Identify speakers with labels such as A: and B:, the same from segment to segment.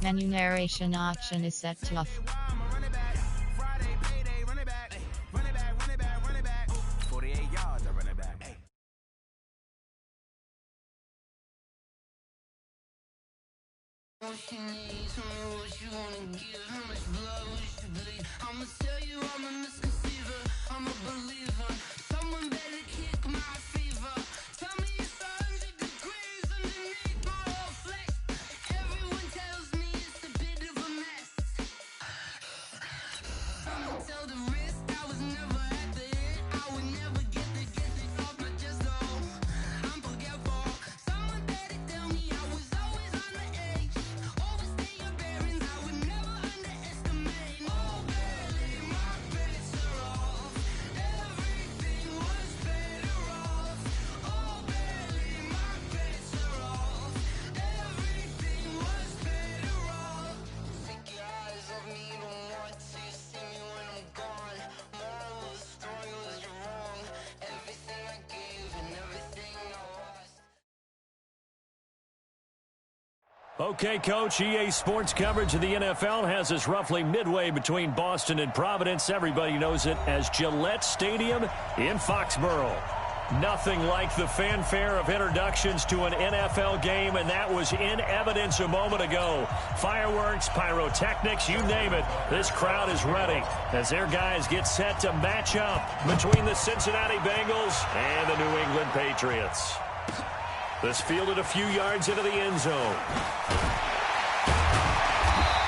A: Menu narration option is set to off.
B: Okay, Coach, EA Sports coverage of the NFL has us roughly midway between Boston and Providence. Everybody knows it as Gillette Stadium in Foxborough. Nothing like the fanfare of introductions to an NFL game, and that was in evidence a moment ago. Fireworks, pyrotechnics, you name it. This crowd is ready as their guys get set to match up between the Cincinnati Bengals and the New England Patriots. This fielded a few yards into the end zone.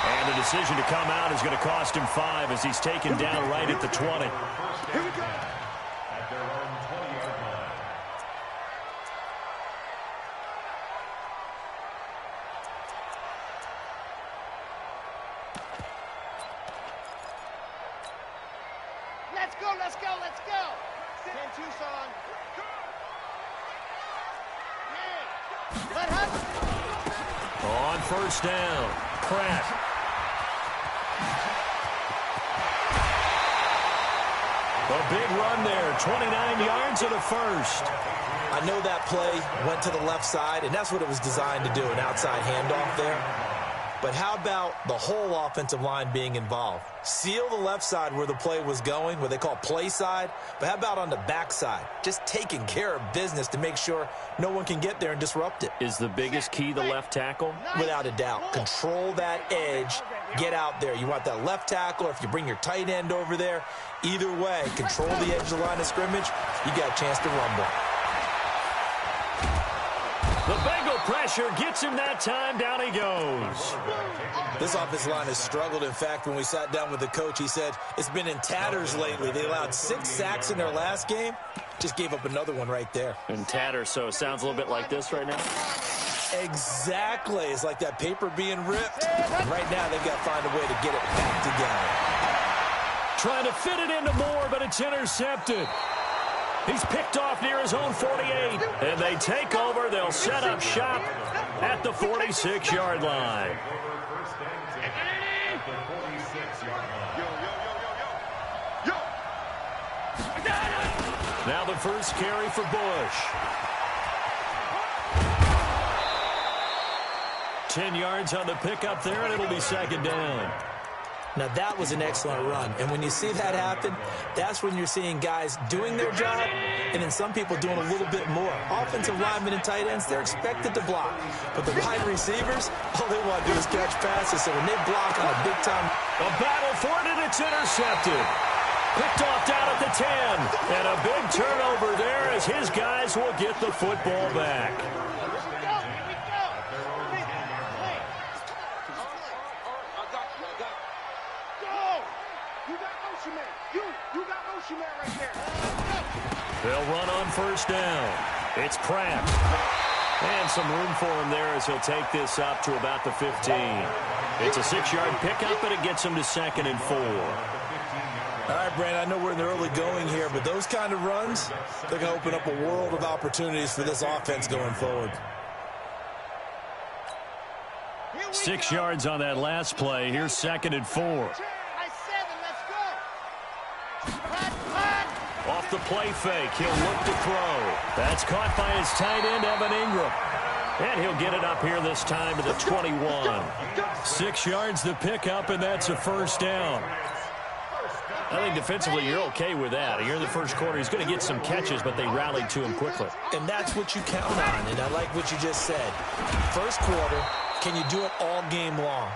B: And the decision to come out is going to cost him 5 as he's taken down right at the 20.
C: Here we go. At their own 20-yard line.
D: Let's go, let's go, let's go. 10 Tucson.
B: On first down, Pratt. A big run there, 29 yards and a first.
E: I know that play went to the left side, and that's what it was designed to do, an outside handoff there. But how about the whole offensive line being involved? Seal the left side where the play was going, what they call play side. But how about on the back side? Just taking care of business to make sure no one can get there and disrupt it.
B: Is the biggest key the left tackle?
E: Without a doubt. Control that edge. Get out there. You want that left tackle, or if you bring your tight end over there, either way, control the edge of the line of scrimmage, you got a chance to rumble.
B: The Bengal pressure gets him that time. Down he goes.
E: This offensive line has struggled. In fact, when we sat down with the coach, he said it's been in tatters lately. They allowed 6 sacks in their last game. Just gave up another one right there.
B: In tatters, so it sounds a little bit like this right now?
E: Exactly. It's like that paper being ripped. And right now, they've got to find a way to get it back together.
B: Trying to fit it into Moore, but it's intercepted. He's picked off near his own 48. And they take over. They'll set up shop at the 46-yard line. Now the first carry for Bush. 10 yards on the pickup there, and it'll be second down.
E: Now, that was an excellent run. And when you see that happen, that's when you're seeing guys doing their job and then some people doing a little bit more. Offensive linemen and tight ends, they're expected to block. But the wide receivers, all they want to do is catch passes. So when they block on a big-time...
B: A battle for it, and it's intercepted. Picked off down at the 10. And a big turnover there as his guys will get the football back. They'll run on first down. It's Pratt. And some room for him there as he'll take this up to about the 15. It's a 6-yard pickup, and it gets him to 2nd and 4.
E: All right, Brandon, I know we're in the early going here, but those kind of runs, they're going to open up a world of opportunities for this offense going forward.
B: 6 yards on that last play. Here's 2nd and 4. Off the play fake, he'll look to throw. That's caught by his tight end, Evan Ingram. And he'll get it up here this time to the 21. 6 yards the pickup, and that's a first down. I think defensively you're okay with that. Here in the first quarter, he's going to get some catches, but they rallied to him quickly.
E: And that's what you count on, and I like what you just said. First quarter, can you do it all game long?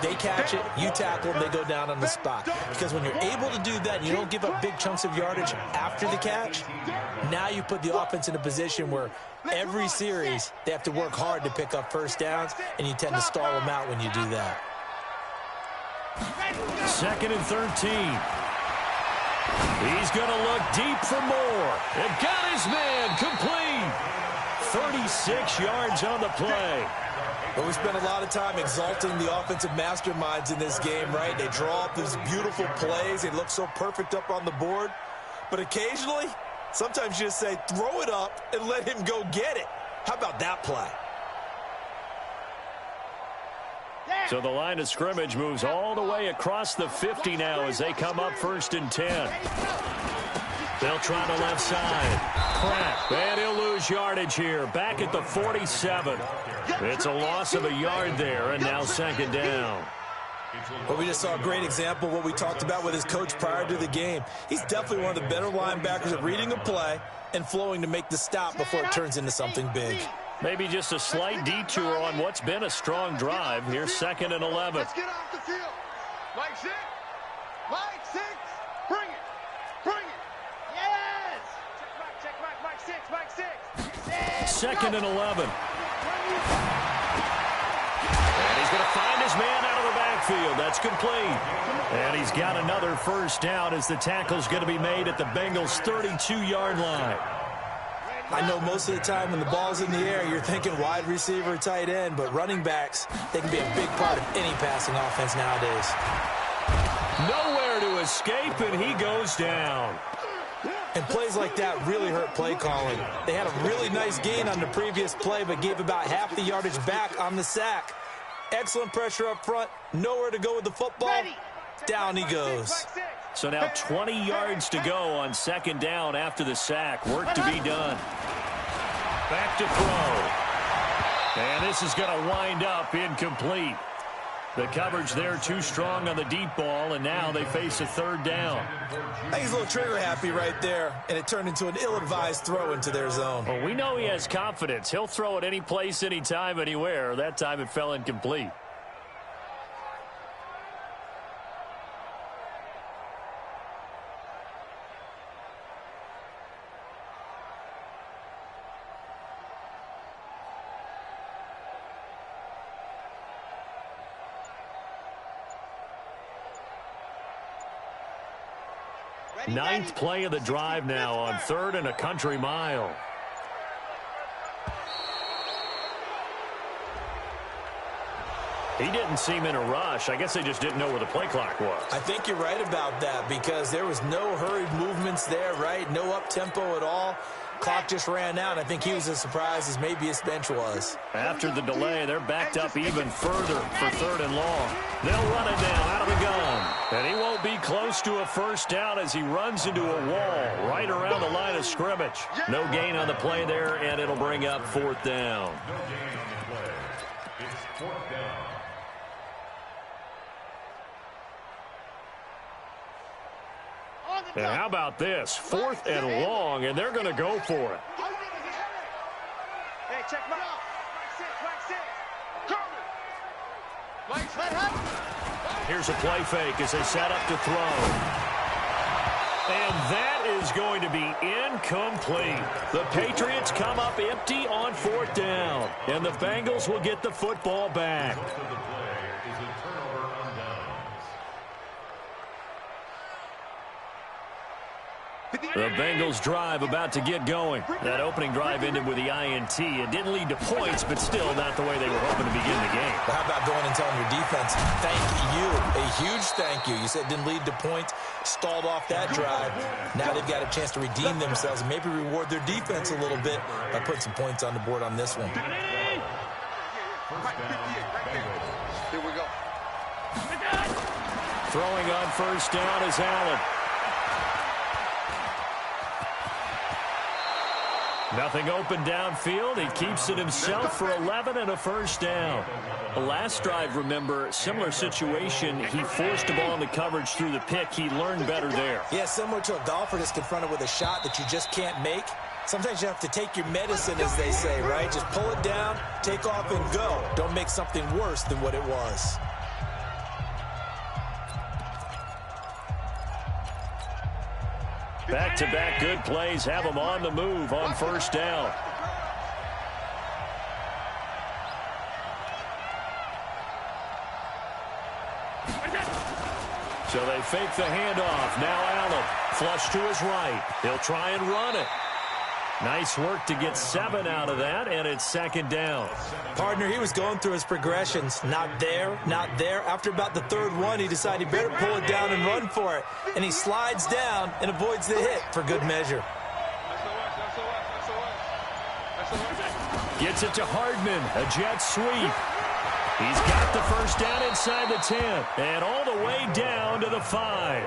E: They catch it, you tackle, they go down on the spot. Because when you're able to do that and you don't give up big chunks of yardage after the catch, now you put the offense in a position where every series they have to work hard to pick up first downs, and you tend to stall them out when you do that.
B: 2nd and 13. He's going to look deep for more. And got his man complete. 36 yards on the play.
E: But we spend a lot of time exalting the offensive masterminds in this game, right? They draw up these beautiful plays. They look so perfect up on the board. But occasionally, sometimes you just say, throw it up and let him go get it. How about that play?
B: So the line of scrimmage moves all the way across the 50 now as they come up 1st and 10. They'll try the left side. Pratt, and he'll lose yardage here. Back at the 47. It's a loss of a yard there, and now 2nd down.
E: Well, we just saw a great example of what we talked about with his coach prior to the game. He's definitely one of the better linebackers at reading a play and flowing to make the stop before it turns into something big.
B: Maybe just a slight detour on what's been a strong drive. Here's 2nd and 11.
D: Let's get off the field. Mike 6. Mike 6. Bring it. Bring it. Yes. Check back. Mike 6. Mike 6.
B: 2nd and 11. And he's going to find his man out of the backfield. That's complete. And he's got another first down as the tackle's going to be made at the Bengals' 32-yard line.
E: I know most of the time when the ball's in the air, you're thinking wide receiver, tight end, but running backs, they can be a big part of any passing offense nowadays.
B: Nowhere to escape, and he goes down.
E: And plays like that really hurt play calling. They had a really nice gain on the previous play, but gave about half the yardage back on the sack. Excellent pressure up front, nowhere to go with the football. Down he goes.
B: So now 20 yards to go on 2nd down after the sack. Work to be done. Back to throw. And this is going to wind up incomplete. The coverage there too strong on the deep ball, and now they face a 3rd down.
E: I think he's a little trigger happy right there, and it turned into an ill-advised throw into their zone.
B: Well, we know he has confidence. He'll throw it any place, anytime, anywhere. That time it fell incomplete. Ninth play of the drive now on 3rd and a country mile. He didn't seem in a rush. I guess they just didn't know where the play clock was.
E: I think you're right about that because there was no hurried movements there, right? No up-tempo at all. Clock just ran out. I think he was as surprised as maybe his bench was.
B: After the delay, they're backed up even further for 3rd and long. They'll run it now out of the gun. And he won't be close to a first down as he runs into a wall right around the line of scrimmage. No gain on the play there, and it'll bring up 4th down.
C: No gain on the play. It's 4th down.
B: And how about this? 4th and long, and they're going to go for it.
D: Hey, check Mike. Mike 6.
B: Here's a play fake as they set up to throw. And that is going to be incomplete. The Patriots come up empty on 4th down, and the Bengals will get the football back.
C: Most of the play is a turnover on downs.
B: The Bengals drive about to get going. That opening drive ended with the INT. It didn't lead to points, but still not the way they were hoping to begin the game.
E: Well, how about going and telling your defense, thank you, a huge thank you. You said it didn't lead to points, stalled off that drive. Now they've got a chance to redeem themselves and maybe reward their defense a little bit by putting some points on the board on this one.
D: Here we go.
B: Throwing on first down is Allen. Nothing open downfield. He keeps it himself for 11 and a first down. The last drive, remember, similar situation. He forced the ball into coverage through the pick. He learned better there.
E: Yeah, similar to a golfer that's confronted with a shot that you just can't make. Sometimes you have to take your medicine, as they say, right? Just pull it down, take off, and go. Don't make something worse than what it was.
B: Back-to-back good plays have him on the move on first down. So they fake the handoff. Now Allen, flush to his right. He'll try and run it. Nice work to get 7 out of that, and it's second down.
E: Partner, he was going through his progressions. Not there, not there. After about the third one, he decided he better pull it down and run for it. And he slides down and avoids the hit for good measure.
B: Gets it to Hardman, a jet sweep. He's got the first down inside the 10 and all the way down to the 5.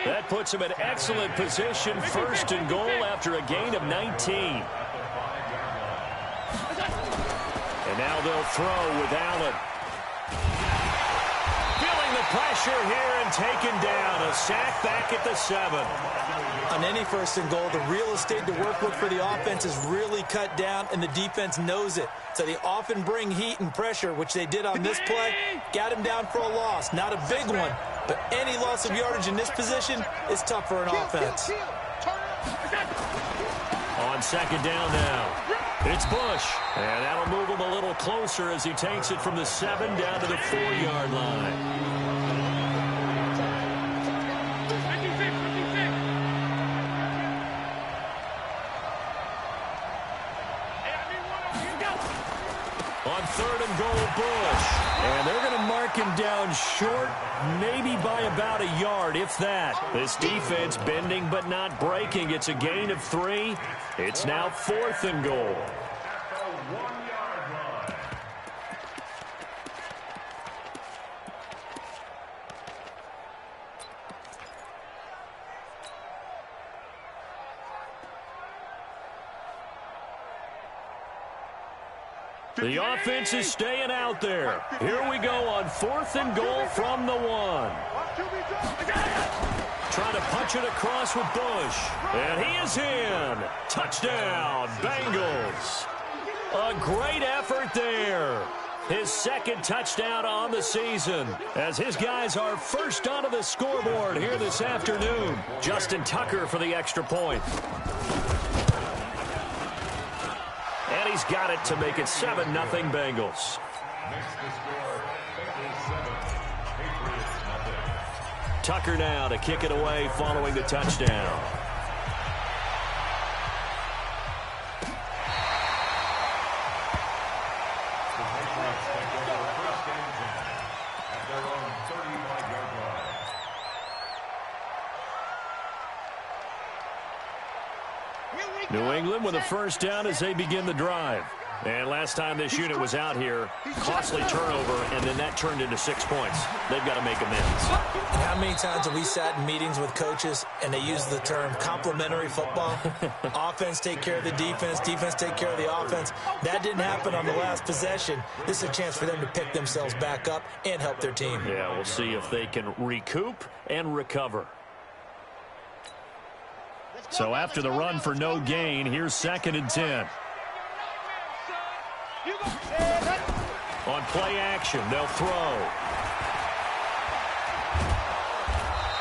B: That puts him in excellent position, first and goal after a gain of 19. And now they'll throw with Allen. Feeling the pressure here and taken down. A sack back at the 7.
E: On any first and goal, the real estate to work with for the offense is really cut down, and the defense knows it. So they often bring heat and pressure, which they did on this play. Got him down for a loss. Not a big one, but any loss of yardage in this position is tough for an offense.
B: On second down now, it's Bush. And that'll move him a little closer as he takes it from the 7 down to the 4-yard line. On third and goal, Bush. And they're going to mark him down short, maybe by about a yard, if that. This defense bending but not breaking. It's a gain of 3. It's now 4th and goal. The offense is staying out there. Here we go on 4th and goal from the 1. Trying to punch it across with Bush. And he is in. Touchdown, Bengals. A great effort there. His second touchdown on the season as his guys are first onto the scoreboard here this afternoon. Justin Tucker for the extra point. And he's got it to make it 7-0 Bengals. Tucker now to kick it away following the touchdown. New England with a first down as they begin the drive. And last time this unit was out here, costly turnover, and then that turned into 6 points. They've got to make amends.
E: And how many times have we sat in meetings with coaches and they use the term complementary football? Offense take care of the defense, defense take care of the offense. That didn't happen on the last possession. This is a chance for them to pick themselves back up and help their team.
B: Yeah, we'll see if they can recoup and recover. So after the run for no gain, here's 2nd and 10. On play action, they'll throw.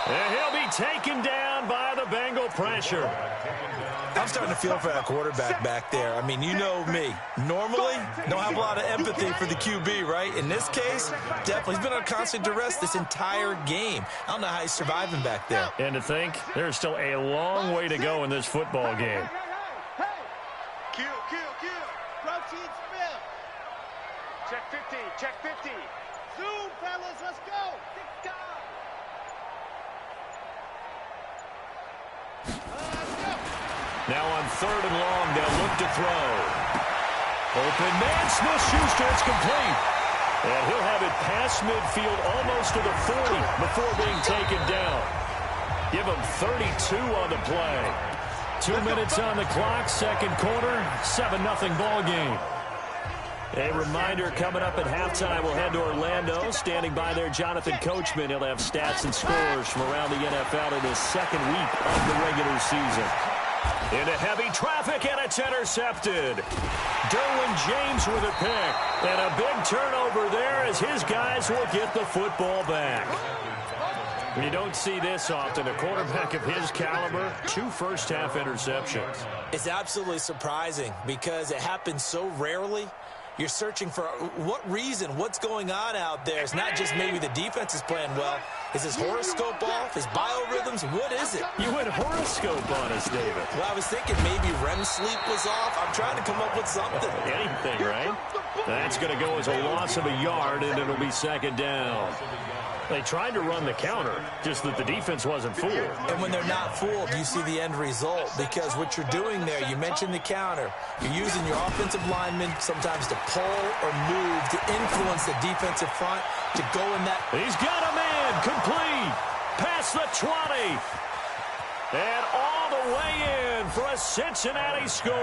B: And he'll be taken down by the Bengal pressure.
E: I'm starting to feel for that quarterback back there. I mean, you know me. Normally, don't have a lot of empathy for the QB, right? In this case, definitely. He's been on constant duress this entire game. I don't know how he's surviving back there.
B: And to think, there's still a long way to go in this football game.
D: Kill. Protein spill. Check 50. Zoom, fellas, let's go.
B: Now on 3rd and long, they'll look to throw. Open man, Smith-Schuster, it's complete. And he'll have it past midfield almost to the 40 before being taken down. Give him 32 on the play. 2 minutes on the clock, second quarter, 7-0 ball game. A reminder, coming up at halftime, we'll head to Orlando. Standing by there, Jonathan Coachman. He'll have stats and scores from around the NFL in his second week of the regular season. Into heavy traffic, and it's intercepted. Derwin James with a pick. And a big turnover there as his guys will get the football back. You don't see this often. A quarterback of his caliber, 2 first-half interceptions.
E: It's absolutely surprising because it happens so rarely. You're searching for what reason, what's going on out there. It's not just maybe the defense is playing well. Is his horoscope off? His biorhythms? What is it?
B: You went horoscope on us, David.
E: Well, I was thinking maybe REM sleep was off. I'm trying to come up with something.
B: Anything, right? That's going to go as a loss of a yard, and it'll be second down. They tried to run the counter, just that the defense wasn't fooled.
E: And when they're not fooled, you see the end result. Because what you're doing there, you mentioned the counter. You're using your offensive linemen sometimes to pull or move to influence the defensive front to go in that.
B: He's got a man complete. Past the 20. And all the way in for a Cincinnati score.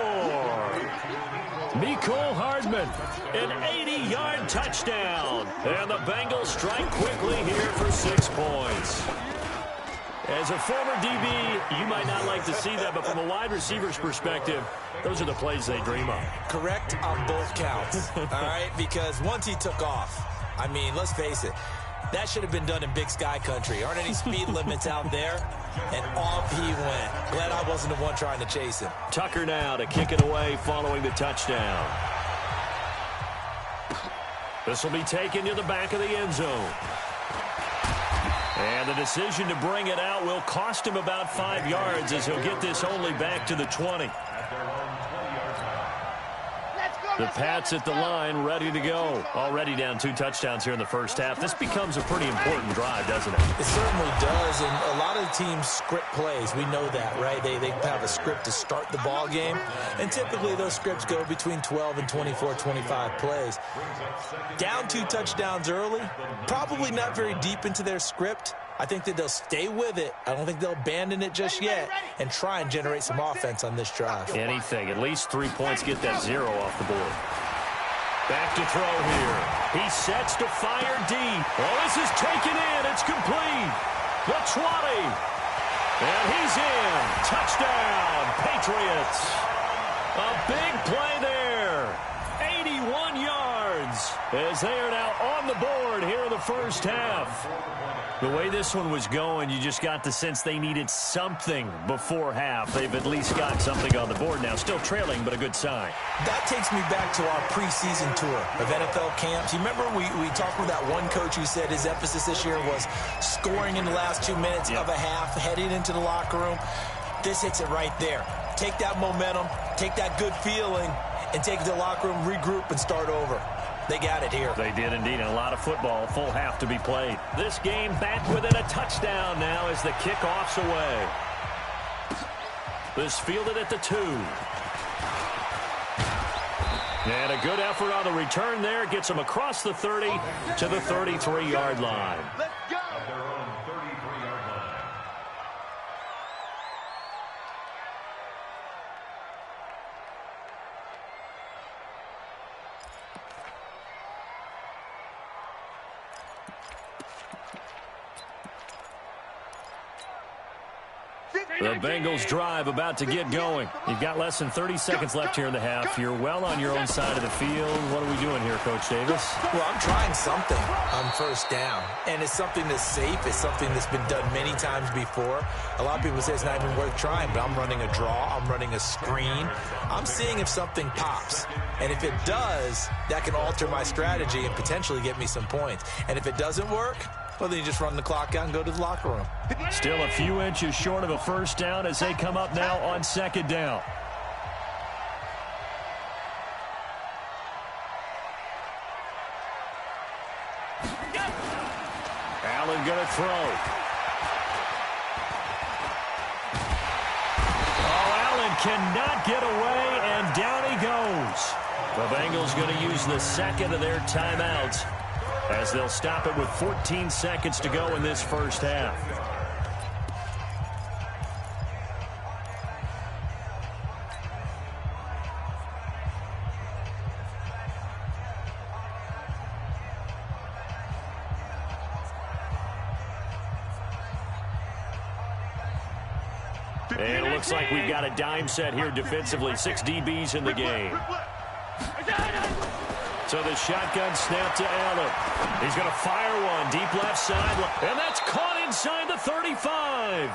B: Mecole Hardman, an 80-yard touchdown. And the Bengals strike quickly here for 6 points. As a former DB, you might not like to see that, but from a wide receiver's perspective, those are the plays they dream of.
E: Correct on both counts, all right? Because once he took off, I mean, let's face it, that should have been done in Big Sky Country. Aren't any speed limits out there? And off he went. Glad I wasn't the one trying to chase him.
B: Tucker now to kick it away following the touchdown. This will be taken to the back of the end zone. And the decision to bring it out will cost him about 5 yards as he'll get this only back to the 20. The Pats at the line, ready to go. Already down 2 touchdowns here in the first half. This becomes a pretty important drive, doesn't it?
E: It certainly does, and a lot of teams script plays. We know that, right? They have a script to start the ball game, and typically those scripts go between 12 and 24, 25 plays. Down 2 touchdowns early, probably not very deep into their script. I think that they'll stay with it. I don't think they'll abandon it just yet and try and generate some offense on this drive.
B: Anything. At least 3 points, get that 0 off the board. Back to throw here. He sets to fire deep. Oh, this is taken in. It's complete. The 20. And he's in. Touchdown, Patriots. A big play there. 81 yards as they are now on the board here in the first half. The way this one was going, you just got the sense they needed something before half. They've at least got something on the board now. Still trailing, but a good sign.
E: That takes me back to our preseason tour of NFL camps. You remember we talked with that one coach who said his emphasis this year was scoring in the last 2 minutes of a half, heading into the locker room. This hits it right there. Take that momentum, take that good feeling, and take it to the locker room, regroup, and start over. They got it here.
B: They did indeed, and a lot of football, full half to be played. This game back within a touchdown now as the kickoff's away. This fielded at the 2. And a good effort on the return there. Gets them across the 30 to the 33-yard line.
D: Let's go.
B: The Bengals drive about to get going. You've got less than 30 seconds left here in the half. You're well on your own side of the field. What are we doing here, Coach Davis?
E: Well, I'm trying something on first down, and it's something that's safe. It's something that's been done many times before. A lot of people say it's not even worth trying, but I'm running a draw. I'm running a screen. I'm seeing if something pops, and if it does, that can alter my strategy and potentially get me some points. And if it doesn't work, well, then you just run the clock out and go to the locker room.
B: Still a few inches short of a first down as they come up now on second down. Allen going to throw. Oh, Allen cannot get away, and down he goes. The Bengals going to use the second of their timeouts as they'll stop it with 14 seconds to go in this first half. And it looks like we've got a dime set here defensively. 6 DBs in the game. So the shotgun snap to Allen. He's going to fire one deep left side. And that's caught inside the 35.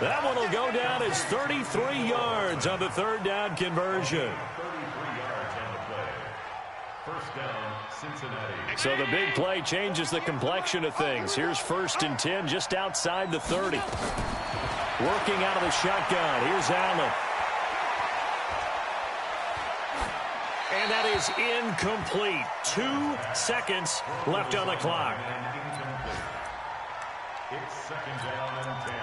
B: That one will go down as 33 yards on the third down conversion.
C: 33 yards on the play. First down, Cincinnati.
B: So the big play changes the complexion of things. Here's 1st and 10 just outside the 30. Working out of the shotgun. Here's Allen. And that is incomplete. 2 seconds left on the clock.
C: It's 2nd down and 10.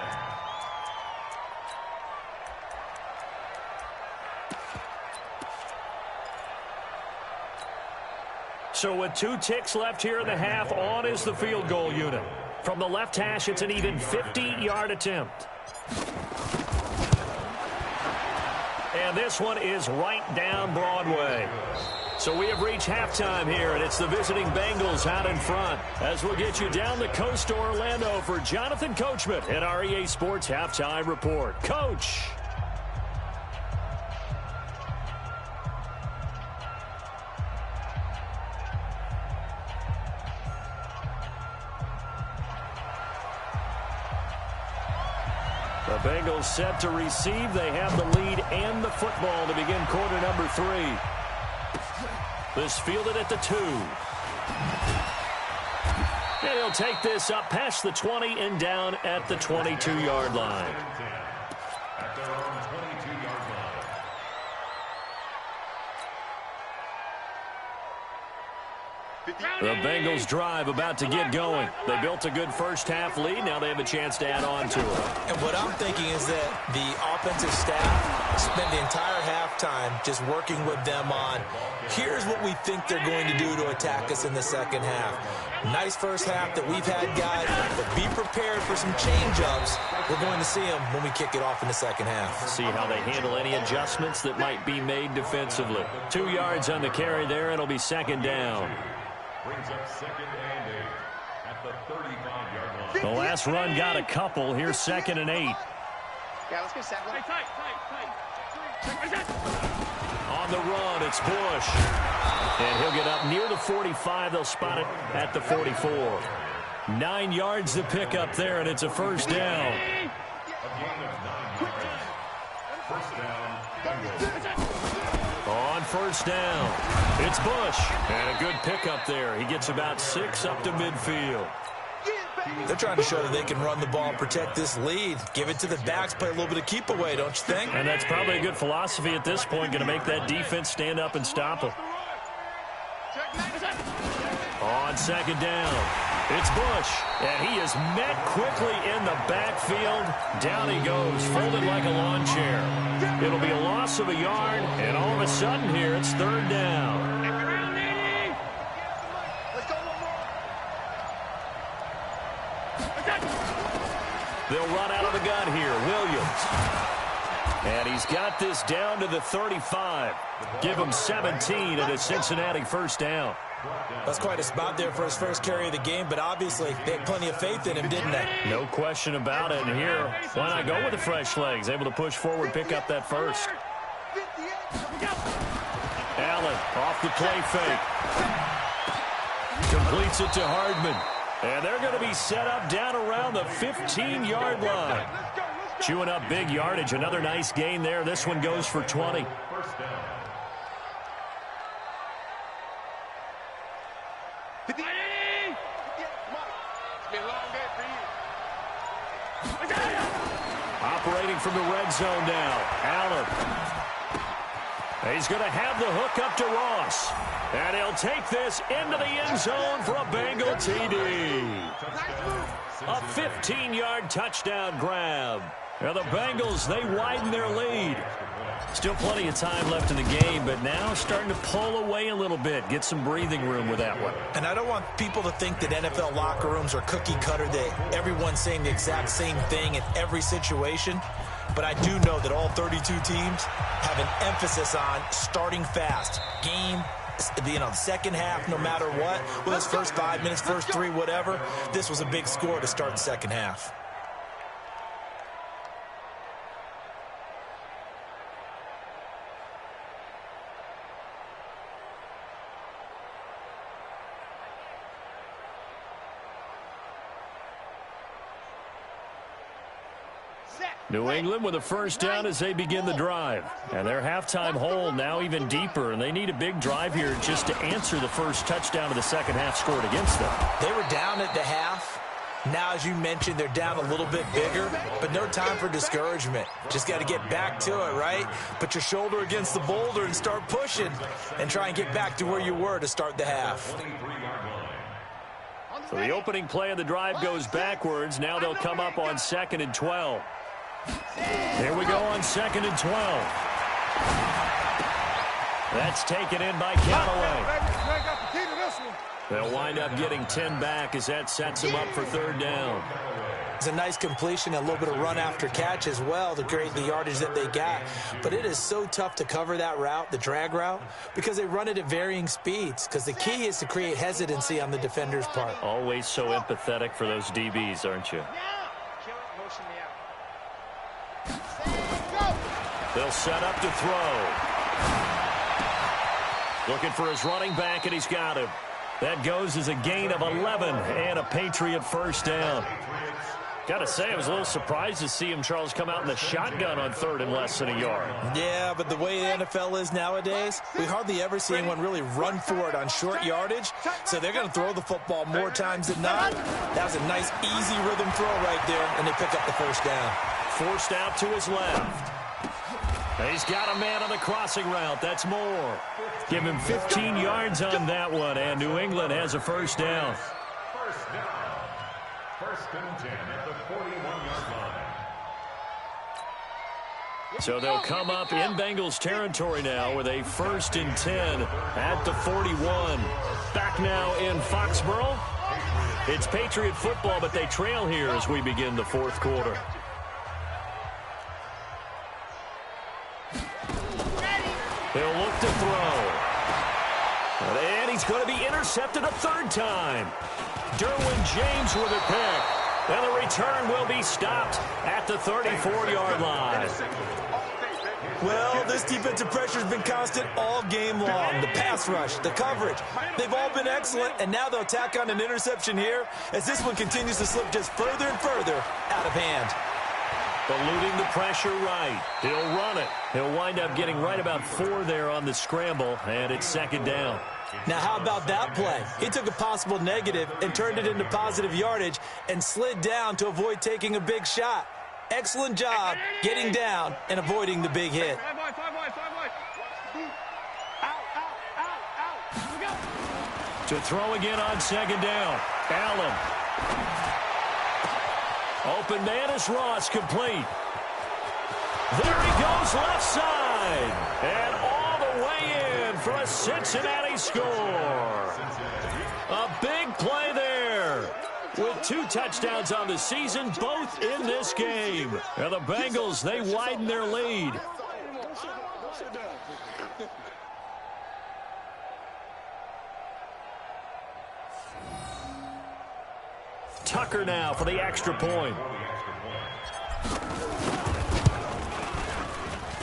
B: So with 2 ticks left here in the half, on is the field goal unit. From the left hash, it's an even 50-yard attempt. And this one is right down Broadway. So we have reached halftime here, and it's the visiting Bengals out in front. As we'll get you down the coast to Orlando for Jonathan Coachman at our EA Sports Halftime Report. Coach. The Bengals set to receive. They have the lead and the football to begin quarter number 3. This fielded at the 2. And he'll take this up past the 20 and down at the 22-yard line.
C: At their own 22-yard line.
B: The Bengals drive about to get going. They built a good first half lead. Now they have a chance to add on to it.
E: And what I'm thinking is that the offensive staff spent the entire halftime just working with them on, here's what we think they're going to do to attack us in the second half. Nice first half that we've had, guys, but be prepared for some change-ups. We're going to see them when we kick it off in the second half.
B: See how they handle any adjustments that might be made defensively. 2 yards on the carry there. It'll be 2nd down.
C: Brings up 2nd and 8 at the 35-yard line.
B: The last run got a couple. Here's 2nd and 8.
D: Yeah, let's go 7.
B: On the run, it's Bush. And he'll get up near the 45. They'll spot it at the 44. 9 yards to pick up there, and it's a first down.
C: A gain of 9 yards. First down, Bengals.
B: On first down, it's Bush. And a good pickup there. He gets about 6 up to midfield.
E: They're trying to show that they can run the ball, protect this lead, give it to the backs, play a little bit of keep away, don't you think?
B: And that's probably a good philosophy at this point, going to make that defense stand up and stop them. On 2nd down, it's Bush. And he is met quickly in the backfield. Down he goes, folded like a lawn chair. It'll be a loss of a yard, and all of a sudden here, it's 3rd down. They'll run out of the gun here. Williams. And he's got this down to the 35. Give him 17 and a Cincinnati first down.
E: That's quite a spot there for his first carry of the game, but obviously they had plenty of faith in him, didn't they?
B: No question about it. And here, why not go with the fresh legs? Able to push forward, pick up that first. Allen off the play fake. Completes it to Hardman. And they're going to be set up down around the 15-yard line. Chewing up big yardage. Another nice gain there. This one goes for 20.
C: First down.
B: Operating from the red zone now. Allen. He's going to have the hook up to Ross. And he'll take this into the end zone for a Bengal TD. A 15-yard touchdown grab. Now the Bengals, they widen their lead. Still plenty of time left in the game, but now starting to pull away a little bit. Get some breathing room with that one.
E: And I don't want people to think that NFL locker rooms are cookie cutter, that everyone's saying the exact same thing in every situation. But I do know that all 32 teams have an emphasis on starting fast. Game, second half, no matter what. Well, it's first 5 minutes, first 3, whatever. This was a big score to start the second half.
B: New England with a first down as they begin the drive. And their halftime hole now even deeper, and they need a big drive here just to answer the first touchdown of the second half scored against them.
E: They were down at the half. Now, as you mentioned, they're down a little bit bigger, but no time for discouragement. Just got to get back to it, right? Put your shoulder against the boulder and start pushing and try and get back to where you were to start the half.
B: So the opening play of the drive goes backwards. Now they'll come up on 2nd and 12. Here we go on 2nd and 12. That's taken in by Callaway. They'll wind up getting 10 back as that sets them up for third down.
E: It's a nice completion, a little bit of run after catch as well to create the yardage that they got. But it is so tough to cover that route, the drag route, because they run it at varying speeds. Because the key is to create hesitancy on the defender's part.
B: Always so empathetic for those DBs, aren't you? They'll set up to throw. Looking for his running back, and he's got him. That goes as a gain of 11 and a Patriot first down. Got to say, I was a little surprised to see him, Charles, come out in the shotgun on third and less than a yard.
E: Yeah, but the way the NFL is nowadays, we hardly ever see anyone really run for it on short yardage, so they're going to throw the football more times than not. That was a nice, easy rhythm throw right there, and they pick up the first down.
B: Forced out to his left. He's got a man on the crossing route. That's Moore. Give him 15 yards on that one, and New England has a first down.
C: First down. First and 10 at the 41-yard line.
B: So they'll come up in Bengals territory now with a 1st and 10 at the 41. Back now in Foxborough. It's Patriot football, but they trail here as we begin the fourth quarter. He'll look to throw. And he's going to be intercepted a third time. Derwin James with a pick. And the return will be stopped at the 34-yard line.
E: Well, this defensive pressure has been constant all game long. The pass rush, the coverage, they've all been excellent, and now they'll tack on an interception here as this one continues to slip just further and further out of hand.
B: Eluding the pressure right. He'll run it. He'll wind up getting right about 4 there on the scramble, and it's second down.
E: Now, how about that play? He took a possible negative and turned it into positive yardage and slid down to avoid taking a big shot. Excellent job getting down and avoiding the big hit.
B: To throw again on second down. Allen. Open man is Ross, complete. There he goes left side. And all the way in for a Cincinnati score. A big play there. With 2 touchdowns on the season, both in this game. And the Bengals, they widen their lead. Tucker now for the extra point.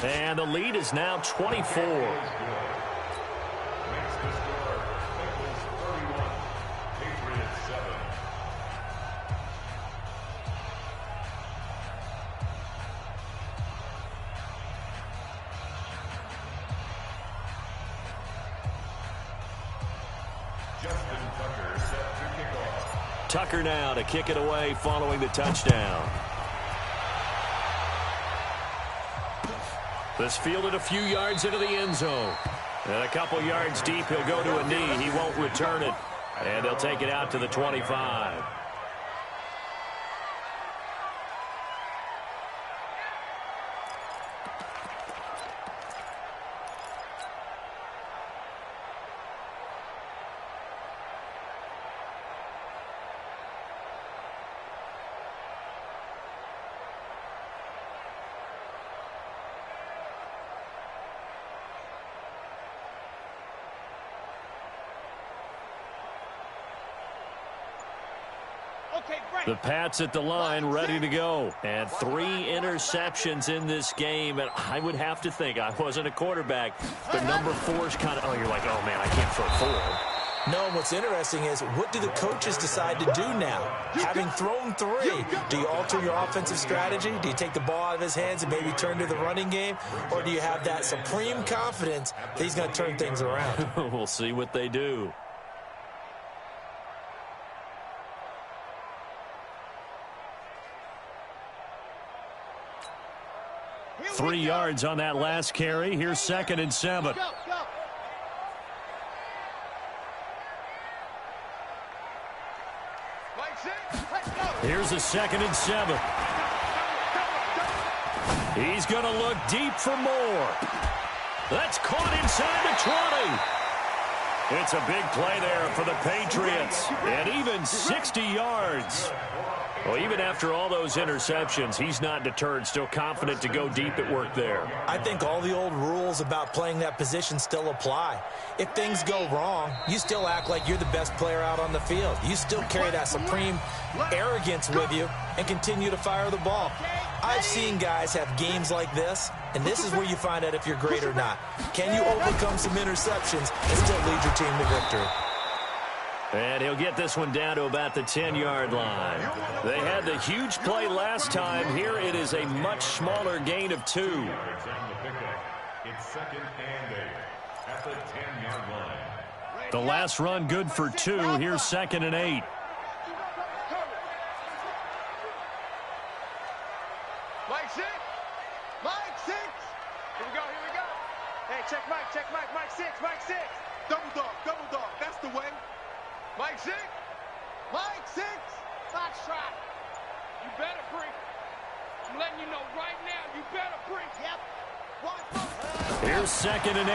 B: And the lead is now 24. Tucker now to kick it away following the touchdown. This fielded a few yards into the end zone. And a couple yards deep, he'll go to a knee. He won't return it. And they'll take it out to the 25. The Pats at the line, ready to go. And 3 interceptions in this game. And I would have to think, I wasn't a quarterback, but number 4 is kind of, oh, you're like, oh, man, I can't throw 4.
E: No, and what's interesting is, what do the coaches decide to do now? Having thrown 3, do you alter your offensive strategy? Do you take the ball out of his hands and maybe turn to the running game? Or do you have that supreme confidence that he's going to turn things around?
B: We'll see what they do.
D: Here
B: 3
D: we go.
B: yards on that last carry. Here's 2nd and 7.
D: Go, go. Like 6, let's go.
B: Here's a 2nd and 7. He's going to look deep for more. That's caught inside the 20. It's a big play there for the Patriots. And even 60 yards. Well, even after all those interceptions, he's not deterred, still confident to go deep at work there.
E: I think all the old rules about playing that position still apply. If things go wrong, you still act like you're the best player out on the field. You still carry that supreme arrogance with you and continue to fire the ball. I've seen guys have games like this, and this is where you find out if you're great or not. Can you overcome some interceptions and still lead your team to victory?
B: And he'll get this one down to about the 10-yard line. They had the huge play last time. Here it is a much smaller gain of 2.
C: It's 2nd and 8 at the 10-yard line.
B: The last run good for 2. Here's 2nd and 8.
D: Mike 6. Mike 6. Here we go, here we go. Hey, check Mike, Mike 6, Mike 6. Double dog, that's the way. Mike 6. Mike 6. Fox trot. You better bring. I'm letting you know right now, you better bring. Yep.
B: Here's 2nd and 8.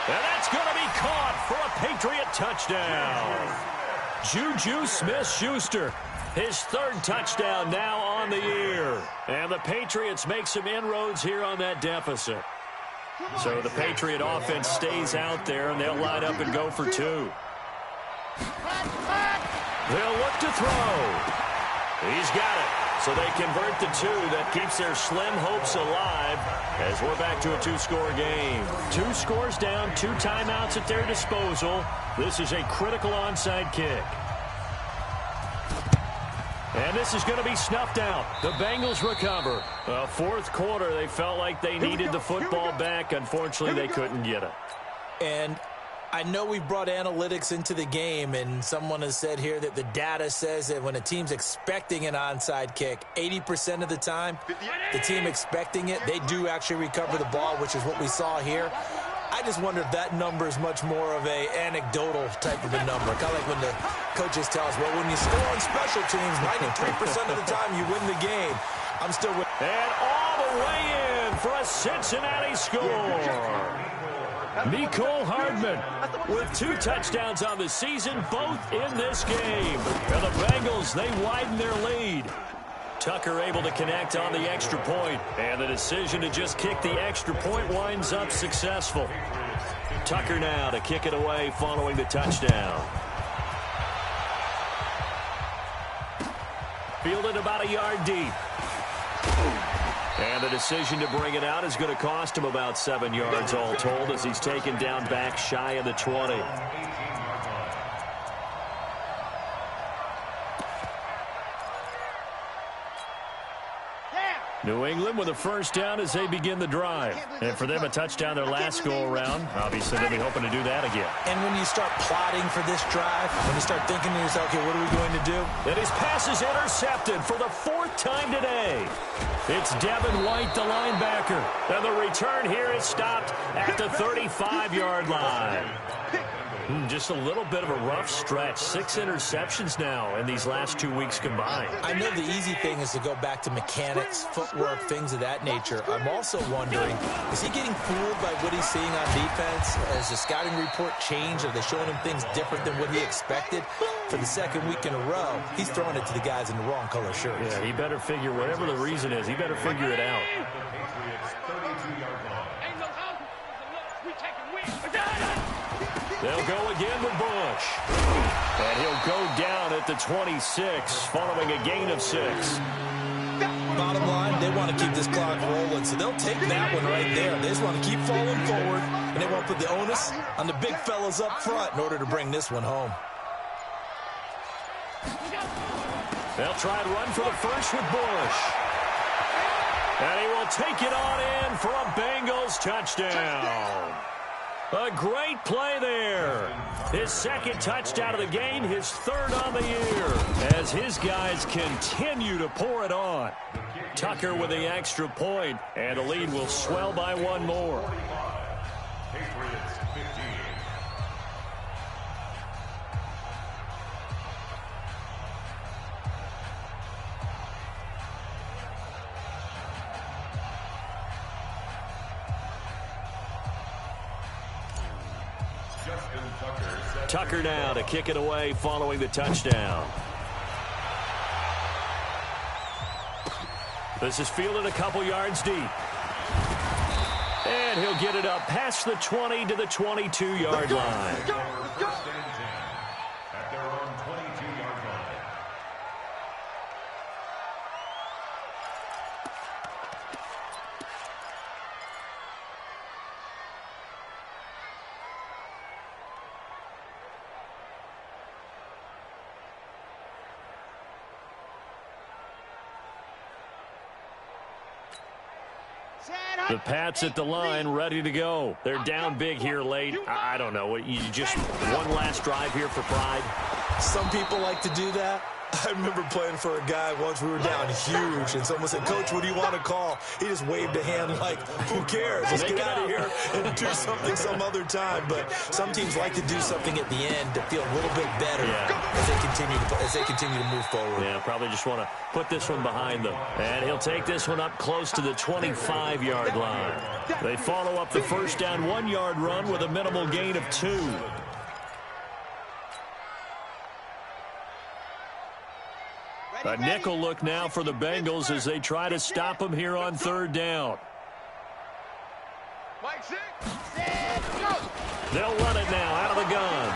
B: And that's going to be caught for a Patriot touchdown. Juju Smith-Schuster, his 3rd touchdown now on the year. And the Patriots make some inroads here on that deficit. So the Patriot offense stays out there, and they'll line up and go for 2. They'll look to throw. He's got it. So they convert the 2. That keeps their slim hopes alive as we're back to a 2-score game. 2 scores down, 2 timeouts at their disposal. This is a critical onside kick. And this is going to be snuffed out. The Bengals recover. Fourth quarter, they felt like they needed the football back. Unfortunately, they couldn't get it.
E: And I know we brought analytics into the game, and someone has said here that the data says that when a team's expecting an onside kick, 80% of the time, the team expecting it, they do actually recover the ball, which is what we saw here. I just wonder if that number is much more of a anecdotal type of a number. Kind of like when the coaches tell us, well, when you score on special teams, 93% of the time you win the game. I'm still with.
B: And all the way in for a Cincinnati score. Mecole Hardman with 2 touchdowns on the season, both in this game. And the Bengals, they widen their lead. Tucker able to connect on the extra point, and the decision to just kick the extra point winds up successful. Tucker now to kick it away following the touchdown. Fielded about a yard deep. And the decision to bring it out is going to cost him about 7 yards all told as he's taken down back shy of the 20. New England with a first down as they begin the drive. And for them, a touchdown their last go-around. Obviously, they'll be hoping to do that again.
E: And when you start plotting for this drive, when you start thinking to yourself, okay, what are we going to do?
B: And his pass is intercepted for the 4th time today. It's Devin White, the linebacker. And the return here is stopped at the 35-yard line. Just a little bit of a rough stretch. 6 interceptions now in these last 2 weeks combined.
E: I know the easy thing is to go back to mechanics, footwork, things of that nature. I'm also wondering, is he getting fooled by what he's seeing on defense? Has the scouting report changed? Are they showing him things different than what he expected? For the 2nd week in a row, he's throwing it to the guys in the wrong color shirts.
B: Yeah, he better figure, whatever the reason is, he better figure it out. They'll go again with Bush. And he'll go down at the 26 following a gain of 6.
E: bottom line, they want to keep this clock rolling, so they'll take that one right there. They just want to keep falling forward, and they want to put the onus on the big fellas up front in order to bring this one home.
B: They'll try and run for the first with Bush. And he will take it on in for a Bengals touchdown. A great play there. His second touchdown of the game, his third on the year, as his guys continue to pour it on. Tucker with the extra point, and the lead will swell by one more.
C: Patriots 15.
B: Tucker now to kick it away following the touchdown. This is fielded a couple yards deep. And he'll get it up past the 20 to the 22-yard line.
C: First and 10 at their own 22-yard line.
B: The Pats at the line, ready to go. They're down big here late. I don't know. You just one last drive here for pride.
E: Some people like to do that. I remember playing for a guy once. We were down huge, and someone said, "Coach, what do you want to call?" He just waved a hand like, "Who cares? Let's get out of here and do something some other time." But some teams like to do something at the end to feel a little bit better as they continue to move forward.
B: Yeah, probably just want to put this one behind them. And he'll take this one up close to the 25-yard line. They follow up the first down 1-yard run with a minimal gain of 2. A nickel look now for the Bengals as they try to stop him here on third down. They'll run it now out of the gun.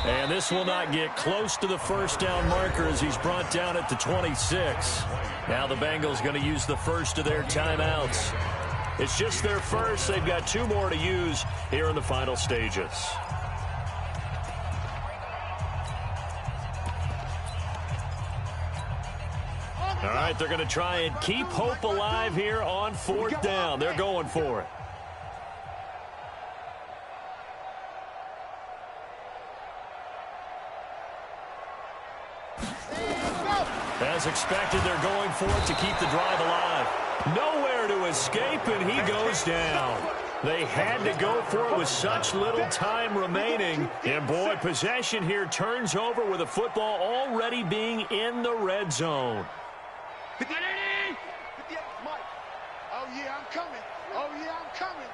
B: And this will not get close to the first down marker as he's brought down at the 26. Now the Bengals going to use the first of their timeouts. It's just their first. They've got 2 more to use here in the final stages. All right, they're going to try and keep hope alive here on fourth down. They're going for it. As expected, they're going for it to keep the drive alive. Nowhere to escape, and he goes down. They had to go for it with such little time remaining. And, boy, possession here turns over with the football already being in the red zone.
D: Oh, yeah, I'm coming. Oh, yeah, I'm coming.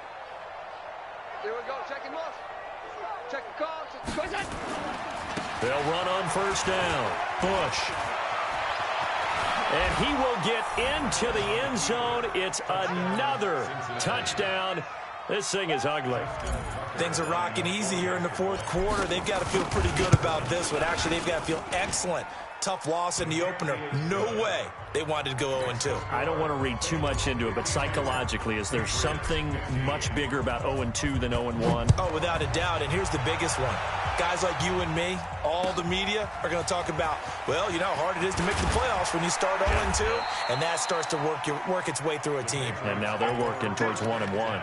D: Here we go. Check him off. Check the call. Check the call.
B: They'll run on first down. Bush. And he will get into the end zone. It's another touchdown. This thing is ugly.
E: Things are rocking easy here in the fourth quarter. They've got to feel pretty good about this one. Actually, they've got to feel excellent. Tough loss in the opener. No way they wanted to go 0-2.
B: I don't want to read too much into it, but psychologically, is there something much bigger about 0-2 than 0-1?
E: Oh, without a doubt, and here's the biggest one. Guys like you and me, all the media, are going to talk about, well, you know how hard it is to make the playoffs when you start 0-2, and that starts to work its way through a team.
B: And now they're working towards 1-1.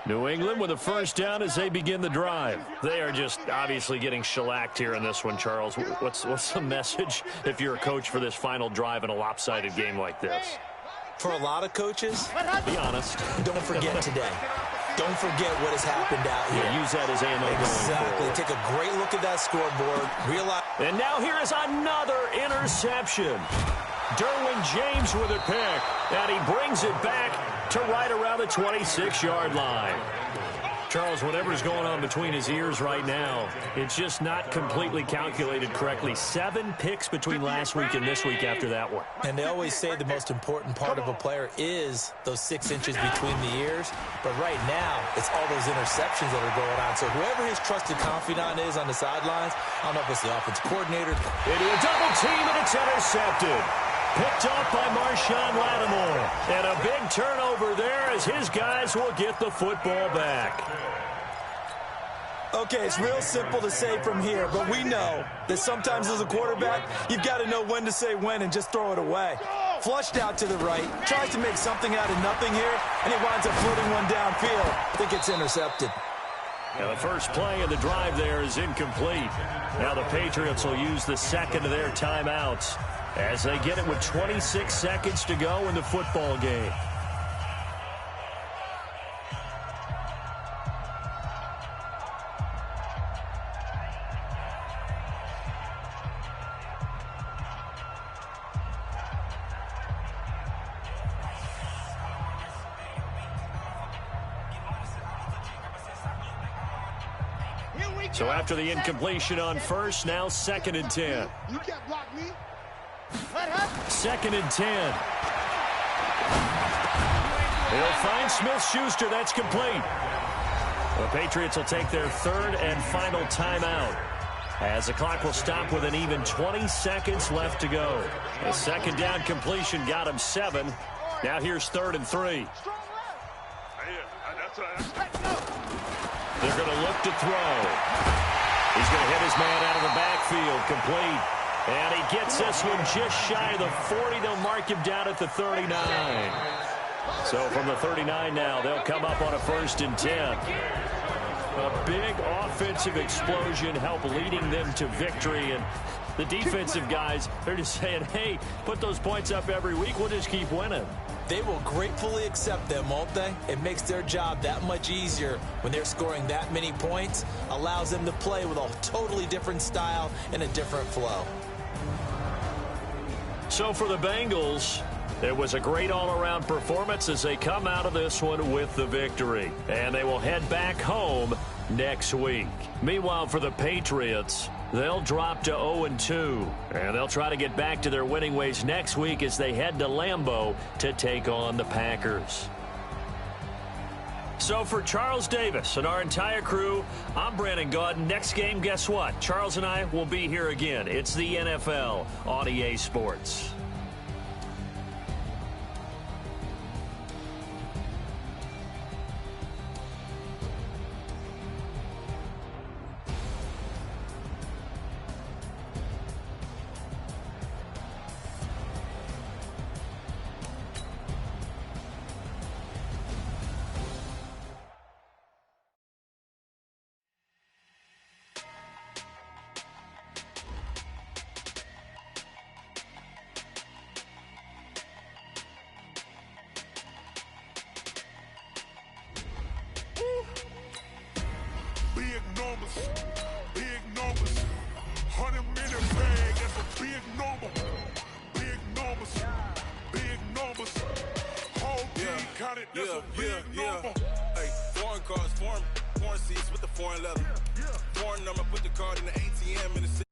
B: New England with a first down as they begin the drive. They are just obviously getting shellacked here in this one, Charles. What's the message if you're a coach for this final drive in a lopsided game like this?
E: For a lot of coaches,
B: be honest.
E: Don't forget today. Don't forget what has happened out here.
B: Yeah, use that as ammo.
E: Exactly. Take a great look at that scoreboard. Realize.
B: And now here is another interception. Derwin James with a pick, and he brings it back to right around the 26-yard line. Charles, whatever's going on between his ears right now, it's just not completely calculated correctly. 7 picks between last week and this week after that one.
E: And they always say the most important part of a player is those 6 inches between the ears. But right now, it's all those interceptions that are going on. So whoever his trusted confidant is on the sidelines, I don't know if it's the offensive coordinator.
B: Into a double team, and it's intercepted. Picked off by Marshawn Lattimore. And a big turnover there as his guys will get the football back.
E: Okay, it's real simple to say from here, but we know that sometimes as a quarterback, you've got to know when to say when and just throw it away. Flushed out to the right, tries to make something out of nothing here, and he winds up floating one downfield. I think it's intercepted.
B: Now the first play of the drive there is incomplete. Now the Patriots will use the second of their timeouts as they get it with 26 seconds to go in the football game. So after the incompletion on first, now 2nd and 10.
D: You can't block me.
B: 2nd and 10. They'll find Smith-Schuster. That's complete. The Patriots will take their 3rd and final timeout as the clock will stop with an even 20 seconds left to go. A 2nd down completion got him 7. Now here's 3rd and 3. They're going to look to throw. He's going to hit his man out of the backfield, complete. And he gets this one just shy of the 40. They'll mark him down at the 39. So from the 39 now, they'll come up on a 1st and 10. A big offensive explosion helped leading them to victory. And the defensive guys, they're just saying, hey, put those points up every week. We'll just keep winning.
E: They will gratefully accept them, won't they? It makes their job that much easier when they're scoring that many points. Allows them to play with a totally different style and a different flow.
B: So for the Bengals, it was a great all-around performance as they come out of this one with the victory. And they will head back home next week. Meanwhile, for the Patriots, they'll drop to 0-2. And they'll try to get back to their winning ways next week as they head to Lambeau to take on the Packers. So for Charles Davis and our entire crew, I'm Brandon Gaudin. Next game, guess what? Charles and I will be here again. It's the NFL on EA Sports.
C: Big numbers, 100-minute bag, that's a big number. Big numbers, whole team counted, that's a big number.
F: Hey, foreign cars, foreign seats with the foreign leather. Foreign number, put the card in the ATM in the